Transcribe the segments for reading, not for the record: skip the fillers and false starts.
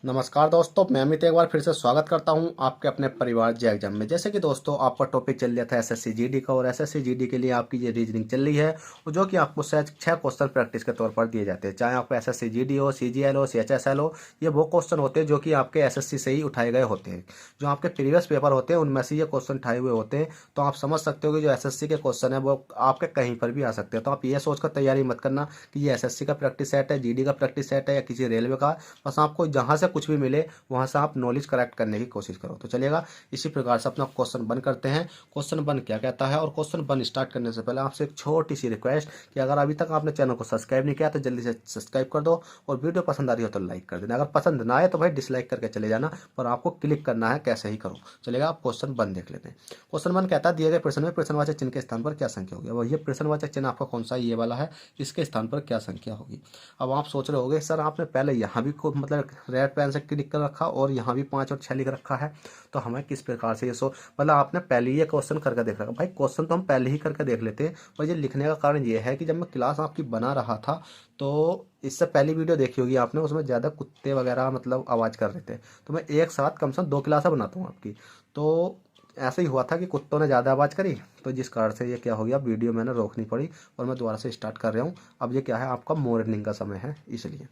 नमस्कार दोस्तों, मैं अमित एक बार फिर से स्वागत करता हूं आपके अपने परिवार जे एग्जाम में। जैसे कि दोस्तों आपका टॉपिक चल रहा था एसएससी जीडी का, और एसएससी जीडी के लिए आपकी ये रीजनिंग चल रही है जो कि आपको शायद 6 क्वेश्चन प्रैक्टिस के तौर पर दिए जाते हैं। चाहे आपको एसएससी जीडी हो, सीजीएल हो, सीएचएसएल हो, ये वो क्वेश्चन होते हैं जो कि आपके एसएससी से ही उठाए गए होते हैं। जो आपके प्रीवियस पेपर होते हैं उनमें से ये क्वेश्चन उठाए हुए होते हैं। तो आप समझ सकते हो कि जो एसएससी के क्वेश्चन है वो आपके कहीं पर भी आ सकते हैं। तो आप ये सोचकर तैयारी मत करना कि ये एसएससी का प्रैक्टिस सेट है, जीडी का प्रैक्टिस सेट है या किसी रेलवे का। बस आपको जहाँ से कुछ भी मिले वहां से आप नॉलेज कलेक्ट करने की कोशिश करो। तो चलिएगा, इसी प्रकार से अपना क्वेश्चन वन करते हैं। क्वेश्चन वन क्या कहता है, और क्वेश्चन वन स्टार्ट करने से पहले आपसे एक छोटी सी रिक्वेस्ट कि अगर अभी तक आपने चैनल को सब्सक्राइब नहीं किया तो जल्दी से सब्सक्राइब कर दो, और वीडियो पसंद आ रही हो तो लाइक कर देना। अगर पसंद ना आए तो भाई डिसलाइक करके चले जाना, पर आपको क्लिक करना है, कैसे ही करो। चलेगा, आप क्वेश्चन वन देख लेते हैं। क्वेश्चन वन कहता है दिए गए प्रश्न में प्रश्नवाचक चिन्ह के स्थान पर क्या संख्या होगी। अब ये प्रश्नवाचक चिन्ह आपका कौन सा, ये वाला है, इसके स्थान पर क्या संख्या होगी। अब आप सोच रहे होगे सर आपने पहले यहाँ भी मतलब रेड पेन से क्लिक कर रखा और यहाँ भी 5 और 6 लिख रखा है, तो हमें किस प्रकार से ये मतलब आपने पहले ही ये क्वेश्चन करके देख रखा। भाई क्वेश्चन तो हम पहले ही करके देख लेते हैं, और ये लिखने का कारण ये है कि जब मैं क्लास आपकी बना रहा था तो इससे पहली वीडियो देखी होगी आपने, उसमें ज़्यादा कुत्ते वगैरह मतलब आवाज़ कर रहे थे। तो मैं एक साथ कम से कम 2 क्लासें बनाता हूँ आपकी। तो ऐसे ही हुआ था कि कुत्तों ने ज़्यादा आवाज़ करी, तो जिस कारण से ये क्या हो गया, वीडियो मैंने रोकनी पड़ी और मैं दोबारा से स्टार्ट कर रहा हूँ। अब ये क्या है, आपका मॉर्निंग का समय है, इसलिए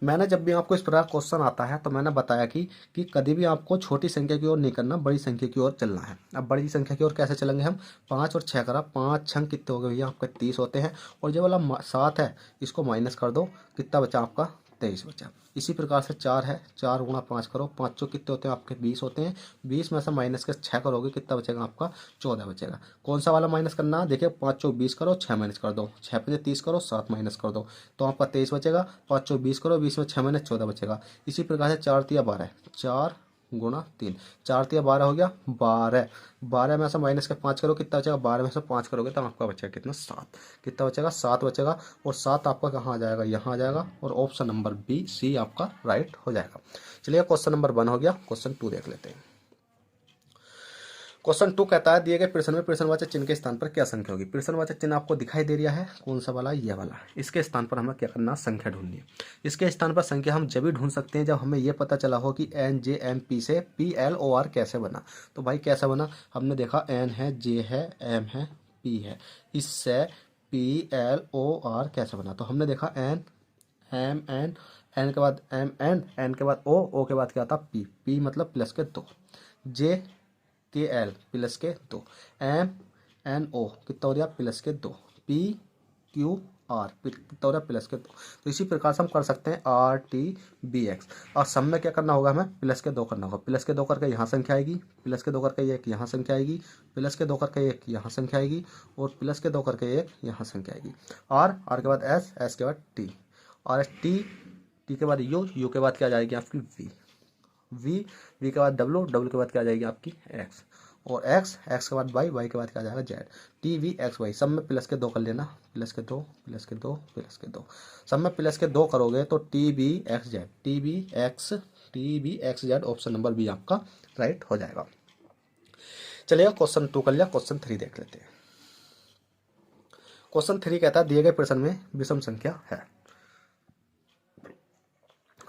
मैंने जब भी आपको इस प्रकार क्वेश्चन आता है तो मैंने बताया कि कभी भी आपको छोटी संख्या की ओर नहीं करना, बड़ी संख्या की ओर चलना है। अब बड़ी संख्या की ओर कैसे चलेंगे हम, 5 और 6 करा, 5 छंग कितने हो गए भैया आपके 30 होते हैं, और जो वाला 7 है इसको माइनस कर दो, कितना बचा आपका 23 बचा। इसी प्रकार से 4 है, 4 गुणा 5 करो, 5 चौ कितने होते हैं आपके 20 होते हैं, 20 में से माइनस के 6 करोगे कितना बचेगा आपका 14 बचेगा। कौन सा वाला माइनस करना है, देखिए 5 चौ 20 करो, 6 माइनस कर दो, 6 पे 30 करो, 7 माइनस कर दो, तो आपका 23 बचेगा। 5 चौ 20 करो, 20 में 6 माइनस 14 बचेगा। इसी प्रकार से 4 तिया 12, 4 गुणा 3, 4 तिया 12 हो गया 12, 12 में से माइनस के 5 करो कितना बचेगा, 12 में से 5 करोगे तो आपका बचेगा कितना 7, कितना बचेगा 7 बचेगा। और 7 आपका कहाँ आ जाएगा, यहाँ आ जाएगा, और ऑप्शन नंबर बी सी आपका राइट हो जाएगा। चलिए क्वेश्चन नंबर 1 हो गया। क्वेश्चन 2 देख लेते हैं। क्वेश्चन 2 कहता है दिए गए प्रश्न में प्रश्नवाचक चिन्ह के स्थान पर क्या संख्या होगी। प्रश्नवाचक चिन्ह आपको दिखाई दे रहा है, कौन सा वाला, ये वाला। इसके स्थान पर हमें क्या करना, संख्या ढूंढनी है। इसके स्थान पर संख्या हम जब भी ढूंढ सकते हैं जब हमें यह पता चला हो कि एन जे एम पी से पी एल ओ आर कैसे बना। तो भाई कैसे बना, हमने देखा एन है, जे है, एम है, पी है, इससे पी एल ओ आर कैसे बना। तो हमने देखा एन, एम एन, एन के बाद एम एन, एन के बाद ओ के बाद क्या आता पी, पी मतलब प्लस के 2, जे के एल प्लस के 2, एम एन ओ कितना हो गया प्लस के 2, पी क्यू आर कितना हो रहा प्लस के 2। तो इसी प्रकार से हम कर सकते हैं आर टी बी एक्स। और सब में क्या करना होगा, हमें प्लस के 2 करना होगा। प्लस के 2 करके यहाँ संख्या आएगी, प्लस के 2 करके एक यहाँ संख्या आएगी, प्लस के 2 करके एक यहाँ संख्या आएगी, और प्लस के 2 करके एक यहाँ संख्या आएगी। आर के बाद एस, एस के बाद टी, और एस टी, टी के बाद यू, यू के बाद क्या आ जाएगी आपकी वी, वी, वी के बाद डब्लू, डब्लू के बाद क्या आ जाएगी आपकी एक्स, और एक्स, एक्स के बाद वाई, वाई के बाद क्या आ जाएगा Z. T V X Y सब में प्लस के 2 कर लेना, प्लस के 2, प्लस के 2, प्लस के 2, सब में प्लस के 2 करोगे तो T B X Z, T B X Z, option number B आपका राइट हो जाएगा। चलिएगा क्वेश्चन 2 कर लिया। क्वेश्चन 3 देख लेते हैं। क्वेश्चन 3 कहता है दिए गए प्रश्न में विषम संख्या है।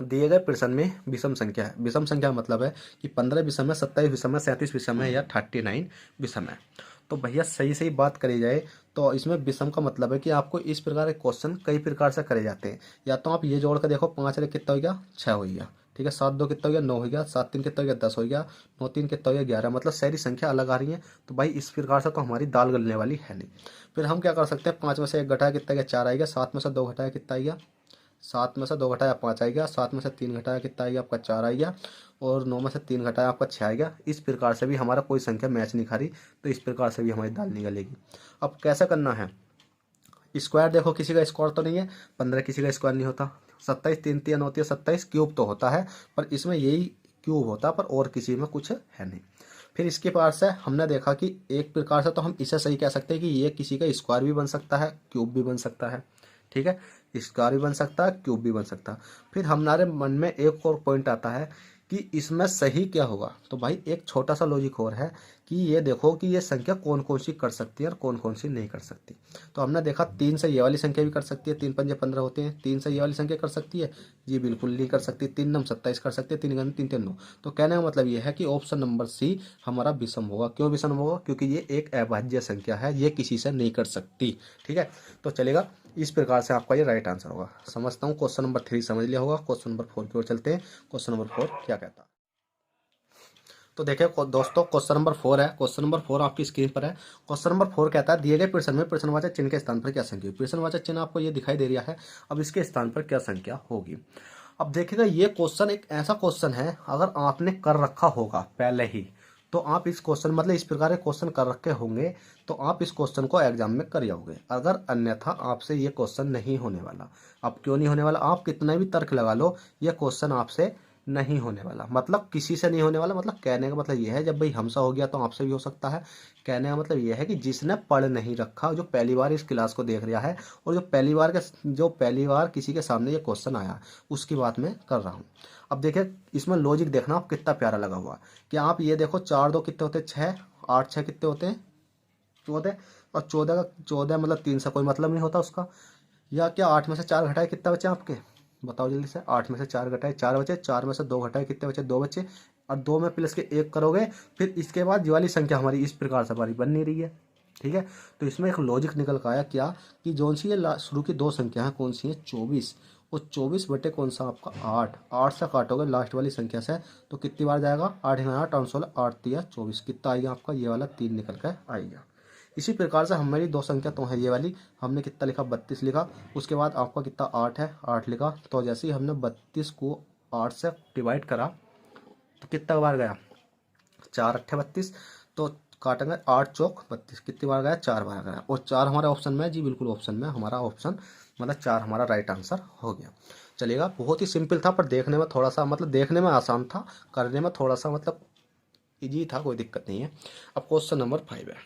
दिए गए प्रश्न में विषम संख्या है। विषम संख्या का मतलब है कि 15 विषम है, 27 विषम है, 37 विषम है, या 39 विषम है। तो भैया सही सही बात करी जाए तो इसमें विषम का मतलब है कि आपको इस प्रकार के क्वेश्चन कई प्रकार से करे जाते हैं। या तो आप ये जोड़ कर देखो, 5 एक कितना हो गया 6 हो गया, ठीक है, 7 2 कितना हो गया 9 हो गया, 7 3 कितना हो गया 10 हो गया, 9 3 कितना हो गया 11, मतलब सारी संख्या अलग आ रही है। तो भाई इस प्रकार से तो हमारी दाल गलने वाली है नहीं। फिर हम क्या कर सकते हैं, 5 में से 1 घटाया कितना गया 4 आएगा, 7 में से 2 घटाया कितना आएगा, 7 में से 2 घटाया 5 आएगा, 7 में से 3 घटाया कितना आएगा आपका 4 आएगा, और 9 में से 3 घटाया आपका 6 आएगा। इस प्रकार से भी हमारा कोई संख्या मैच नहीं खा रही, तो इस प्रकार से भी हमारी दाल निकलेगी। अब कैसे करना है, स्क्वायर देखो किसी का स्क्वायर तो नहीं है, 15 किसी का स्क्वायर नहीं होता, 27 3 3 होती है 27, क्यूब तो होता है पर इसमें यही क्यूब होता है, पर और किसी में कुछ है नहीं। फिर इसके पास से हमने देखा कि एक प्रकार से तो हम इसे सही कह सकते हैं कि ये किसी का स्क्वायर भी बन सकता है, क्यूब भी बन सकता है, ठीक है, स्क्वायर भी बन सकता है, क्यूब भी बन सकता है। फिर हमारे मन में एक और पॉइंट आता है कि इसमें सही क्या होगा। तो भाई एक छोटा सा लॉजिक और है कि ये देखो कि ये संख्या कौन कौन सी कर सकती है और कौन कौन सी नहीं कर सकती। तो हमने देखा 3 से ये वाली संख्या भी कर सकती है, 3 पंजे 15 होते हैं। 3 से ये वाली संख्या कर सकती है, जी बिल्कुल नहीं कर सकती। 3 नम 27 कर सकते हैं, 3 गन 3 3 9। तो कहने का मतलब ये है कि ऑप्शन नंबर सी हमारा विषम होगा। क्यों विषम होगा? क्योंकि ये एक अभाज्य संख्या है, ये किसी से नहीं कर सकती। ठीक है, तो चलेगा। इस प्रकार से आपका ये राइट आंसर होगा। समझता हूँ क्वेश्चन नंबर 3 समझ लिया होगा। क्वेश्चन नंबर 4 की ओर चलते हैं। क्वेश्चन नंबर 4 क्या कहता है? तो देखिए दोस्तों, क्वेश्चन नंबर 4 है। क्वेश्चन नंबर 4 आपकी स्क्रीन पर है। क्वेश्चन नंबर 4 कहता है दिए गए प्रश्न में प्रश्नवाचक चिन्ह के स्थान पर क्या संख्या होगी। प्रश्नवाचक चिन्ह आपको ये दिखाई दे रहा है। अब इसके स्थान पर क्या संख्या होगी। अब देखिएगा, ये क्वेश्चन एक ऐसा क्वेश्चन है, अगर आपने कर रखा होगा पहले ही तो आप इस क्वेश्चन मतलब इस प्रकार के क्वेश्चन कर रखे होंगे तो आप इस क्वेश्चन को एग्जाम में कर जाओगे। अगर अन्यथा आपसे ये क्वेश्चन नहीं होने वाला। अब क्यों नहीं होने वाला? आप कितना भी तर्क लगा लो, ये क्वेश्चन आपसे नहीं होने वाला। मतलब किसी से नहीं होने वाला। मतलब कहने का मतलब ये है, जब भाई हमसे हो गया तो आपसे भी हो सकता है। कहने का मतलब ये है कि जिसने पढ़ नहीं रखा, जो पहली बार इस क्लास को देख रहा है और जो पहली बार किसी के सामने ये क्वेश्चन आया, उसकी बात मैं कर रहा हूँ। अब देखिए, इसमें लॉजिक देखना आप कितना प्यारा लगा हुआ कि आप ये देखो 4 2 कितने होते हैं? 6। 8 6 कितने होते हैं? 14। और 14 का 14 मतलब 3 से कोई मतलब नहीं होता उसका। या क्या 8 में से 4 घटाए कितना बचे आपके? बताओ जल्दी से। 8 में से 4 घटाए 4 बचे। 4 में से 2 घटाए कितने बचे? 2 बचे। और 2 में प्लस के 1 करोगे, फिर इसके बाद ये वाली संख्या हमारी इस प्रकार से हमारी बन नहीं रही है। ठीक है, तो इसमें एक लॉजिक निकल कर आया क्या कि जौन सी ये शुरू की 2 संख्या है, कौन सी है? 24। वो 24 बटे कौन सा आपका 8। 8 से काटोगे लास्ट वाली संख्या से तो कितनी बार जाएगा? 8 8 8 16 8 3 24। कितना आएगा आपका? ये वाला 3 निकल कर आएगा। इसी प्रकार से हमारी 2 संख्या तो है ये वाली। हमने कितना लिखा? 32 लिखा। उसके बाद आपका कितना? 8 है, 8 लिखा। तो जैसे ही हमने 32 को 8 से डिवाइड करा तो कितना बार गया? 4 8 32। तो काटेंगे 8 चौक 32। कितनी बार गया? 4 बार गया। और 4 हमारे ऑप्शन में है, जी बिल्कुल ऑप्शन में। हमारा ऑप्शन मतलब 4 हमारा राइट आंसर हो गया। चलिएगा, बहुत ही सिंपल था पर देखने में थोड़ा सा मतलब देखने में आसान था, करने में थोड़ा सा मतलब ईजी था, कोई दिक्कत नहीं है। अब क्वेश्चन नंबर 5 है।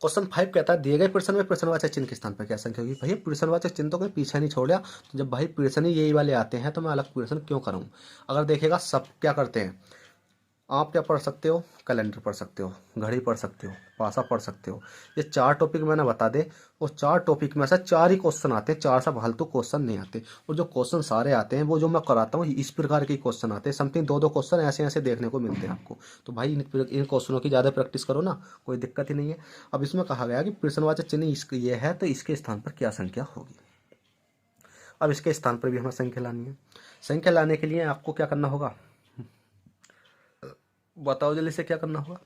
क्वेश्चन 5 कहता है दिए गए प्रश्न में प्रश्नवाचक चिन्ह के स्थान पर क्या संख्या होगी। भैया प्रश्नवाचक चिन्ह तो कोई पीछे नहीं छोड़ा। तो जब भाई प्रश्न ही यही वाले आते हैं तो मैं अलग प्रश्न क्यों करूँ। अगर देखेगा सब क्या करते हैं, आप क्या पढ़ सकते हो? कैलेंडर पढ़ सकते हो, घड़ी पढ़ सकते हो, पासा पढ़ सकते हो। ये 4 टॉपिक मैंने बता दे, और 4 टॉपिक में से 4 ही क्वेश्चन आते हैं, 4 से फालतू क्वेश्चन नहीं आते। और जो क्वेश्चन सारे आते हैं वो जो मैं कराता हूँ इस प्रकार के क्वेश्चन आते हैं। समथिंग 2 2 क्वेश्चन ऐसे ऐसे देखने को मिलते हैं आपको। तो भाई इन क्वेश्चनों की ज़्यादा प्रैक्टिस करो ना, कोई दिक्कत ही नहीं है। अब इसमें कहा गया कि प्रश्नवाचक चिन्ह ये है तो इसके स्थान पर क्या संख्या होगी। अब इसके स्थान पर भी हमें संख्या लानी है। संख्या लाने के लिए आपको क्या करना होगा? बताओ जल्दी से क्या करना होगा।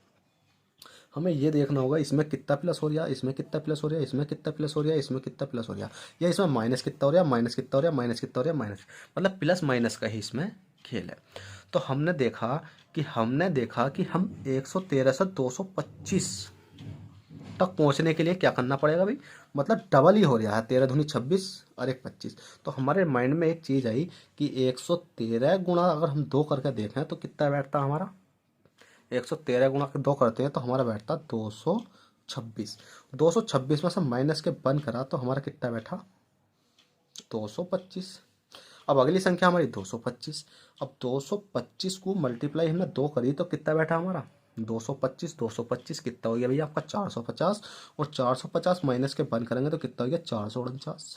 हमें ये देखना होगा इसमें कितना प्लस हो रहा है, इसमें कितना प्लस हो रहा है, इसमें कितना प्लस हो रहा है, इसमें कितना प्लस हो रहा है, या इसमें माइनस कितना हो रहा है, माइनस कितना हो रहा है, माइनस कितना हो रहा है, माइनस मतलब प्लस माइनस का ही इसमें खेल है। तो हमने देखा कि हम 113 से 225 तक पहुंचने के लिए क्या करना पड़ेगा भाई। मतलब डबल ही हो रहा है, 13 दूनी 26 और 1 25। तो हमारे माइंड में एक चीज़ आई कि 113 गुणा अगर हम 2 करके देखें तो कितना बैठता हमारा। 113 गुणा के 2 करते हैं तो हमारा बैठता 226। 226 में से माइनस के बंद करा तो हमारा कितना बैठा? 225। अब अगली संख्या हमारी 225। अब 225 को मल्टीप्लाई हमने 2 करी तो कितना बैठा हमारा? 225। 225 कितना हो गया भैया आपका? 450। और 450 माइनस के बंद करेंगे तो कितना हो गया? 449।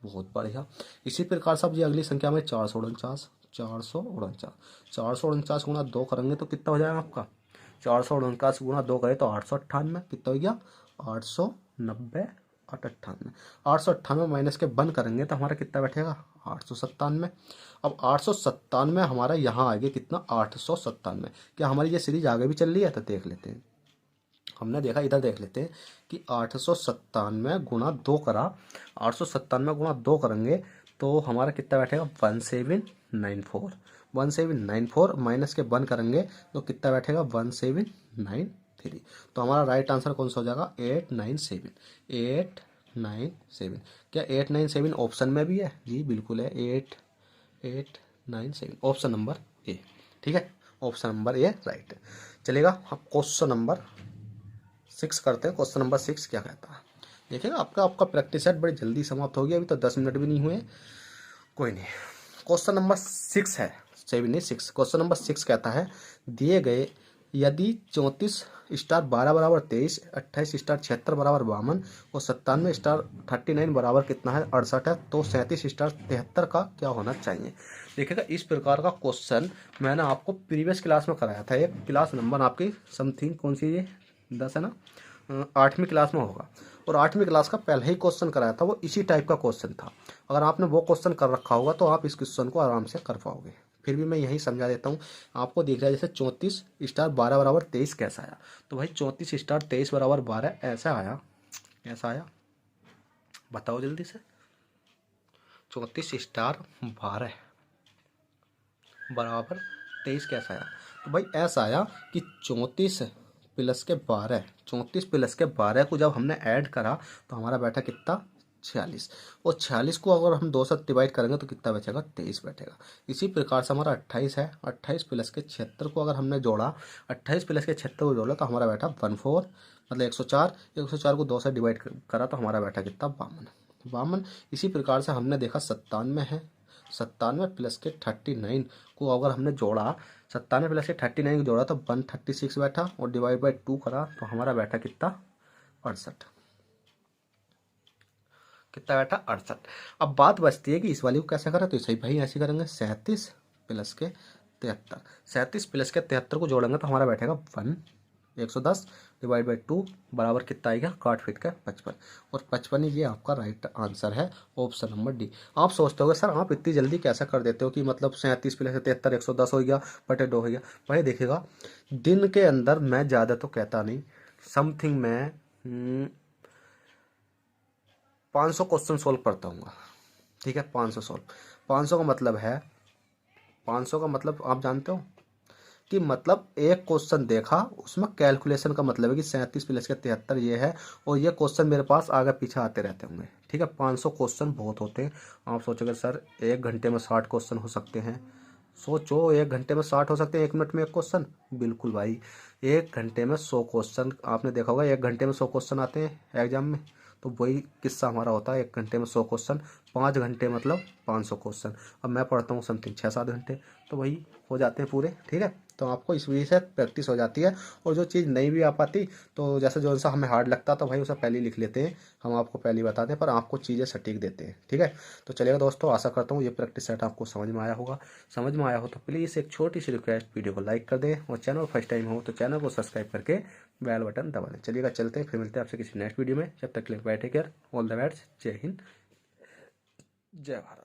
बहुत बढ़िया। इसी प्रकार से अब ये अगली संख्या में 449। 449 449 गुणा 2 करेंगे तो कितना हो जाएगा आपका? 449 गुणा 2 करें तो 898। कितना हो गया? 890 898। 898 माइनस के बंद करेंगे तो हमारा कितना बैठेगा? 897। अब 897 हमारा यहाँ आ गया कितना? 897। क्या हमारी ये सीरीज आगे भी चल रही है? तो देख लेते हैं। हमने देखा, इधर देख लेते हैं कि 897 गुणा 2 करा। 897 गुणा 2 करेंगे तो हमारा कितना बैठेगा? 1794। 1794 माइनस के 1 करेंगे तो कितना बैठेगा? 1793। तो हमारा राइट आंसर कौन सा हो जाएगा? 897। 897। क्या 897 ऑप्शन में भी है? जी बिल्कुल है, 8897 ऑप्शन नंबर ए। ठीक है, ऑप्शन नंबर ए राइट है। चलेगा, अब क्वेश्चन नंबर 6 करते हैं। क्वेश्चन नंबर 6 क्या कहता है? देखिएगा, आपका प्रैक्टिस सेट बड़ी जल्दी समाप्त हो गया, अभी तो 10 मिनट भी नहीं हुए। कोई नहीं। क्वेश्चन नंबर 6 है, 7 नहीं 6। क्वेश्चन नंबर 6 कहता है दिए गए यदि 34 स्टार 12 बराबर 23, 28 स्टार 76 बराबर 52 और 97 स्टार 39 बराबर कितना है 68 है, तो 37 स्टार 73 का क्या होना चाहिए। देखिएगा इस प्रकार का क्वेश्चन मैंने आपको प्रीवियस क्लास में कराया था। एक क्लास नंबर आपकी समथिंग कौन सी ये 10 है ना, 8वीं क्लास में होगा। और 8वीं क्लास का पहले ही क्वेश्चन कराया था, वो इसी टाइप का क्वेश्चन था। अगर आपने वो क्वेश्चन कर रखा होगा तो आप इस क्वेश्चन को आराम से कर पाओगे। फिर भी मैं यही समझा देता हूँ आपको। दिख रहा है जैसे 34 स्टार 12 बराबर 23 कैसा आया, तो भाई 34 स्टार 23 बराबर 12 ऐसा आया। कैसा आया बताओ जल्दी से। 34 स्टार 12 बराबर 23 कैसा आया, तो भाई ऐसा आया कि 34 प्लस के 12, 34 प्लस के 12 को जब हमने ऐड करा तो हमारा बैठा कितना 46। और 46 को अगर हम 2 से डिवाइड करेंगे तो कितना बचेगा 23 बैठेगा। इसी प्रकार से हमारा 28 है, 28 प्लस के 76 को अगर हमने जोड़ा, 28 प्लस के 76 को जोड़ा तो हमारा बैठा 14 मतलब 104। 104 को 2 से डिवाइड करा तो हमारा बैठा कितना 52। इसी प्रकार से हमने देखा 97 है, 97 प्लस के 39 को अगर हमने जोड़ा, 97 प्लस के 39 को जोड़ा तो 136 बैठा और डिवाइड बाई 2 करा तो हमारा बैठा कितना 68। कितना बैठा 68। अब बात बचती है कि इस वाली को कैसे करें, तो इसे भाई ऐसे करेंगे 37 प्लस के 73। 37 प्लस के 73 को जोड़ेंगे तो हमारा बैठेगा 110 डिवाइड बाई 2 बराबर कितना आएगा काट फिट का 55। और 55 ये आपका राइट आंसर है, ऑप्शन नंबर डी। आप सोचते हो सर आप इतनी जल्दी कैसे कर देते हो कि मतलब 37 प्लस 73 110 हो गया बटे 2 हो गया। भाई देखिएगा दिन के अंदर मैं ज़्यादा तो कहता नहीं, समथिंग मैं 500 क्वेश्चन सोल्व करता हूँ। ठीक है 500 सोल्व, 500 का मतलब है, 500 का मतलब आप जानते हो कि मतलब एक क्वेश्चन देखा उसमें कैलकुलेशन का मतलब है कि 37 प्लस के 73 ये है और ये क्वेश्चन मेरे पास आगे पीछे आते रहते होंगे। ठीक है 500 क्वेश्चन बहुत होते हैं। आप सोचोगे सर 1 घंटे में 60 क्वेश्चन हो सकते हैं। सोचो 1 घंटे में 60 हो सकते हैं, 1 मिनट में एक क्वेश्चन। बिल्कुल भाई 1 घंटे में 100 क्वेश्चन, आपने देखा होगा 1 घंटे में 100 क्वेश्चन आते हैं एग्जाम में। तो वही किस्सा हमारा होता है 1 घंटे में 100 क्वेश्चन, 5 घंटे मतलब 500 क्वेश्चन। अब मैं पढ़ता हूँ समथिंग 6-7 घंटे, तो वही हो जाते हैं पूरे। ठीक है तो आपको इस वजह से प्रैक्टिस हो जाती है। और जो चीज़ नहीं भी आ पाती तो जैसे जो सा हमें हार्ड लगता तो भाई उसे पहले ही लिख लेते हैं, हम आपको पहले ही बताते हैं पर आपको चीज़ें सटीक देते हैं। ठीक है तो चलिएगा दोस्तों, आशा करता हूँ ये प्रैक्टिस सेट आपको समझ में आया होगा। समझ में आया हो तो प्लीज़ एक छोटी सी रिक्वेस्ट, वीडियो को लाइक कर दें और चैनल फर्स्ट टाइम हो तो चैनल को सब्सक्राइब करके बेल बटन दबा दें। चलिएगा चलते हैं, फिर मिलते हैं आपसे किसी नेक्स्ट वीडियो में। जब तक के लिए bye, take care, all the best, जय हिंद, जय भारत।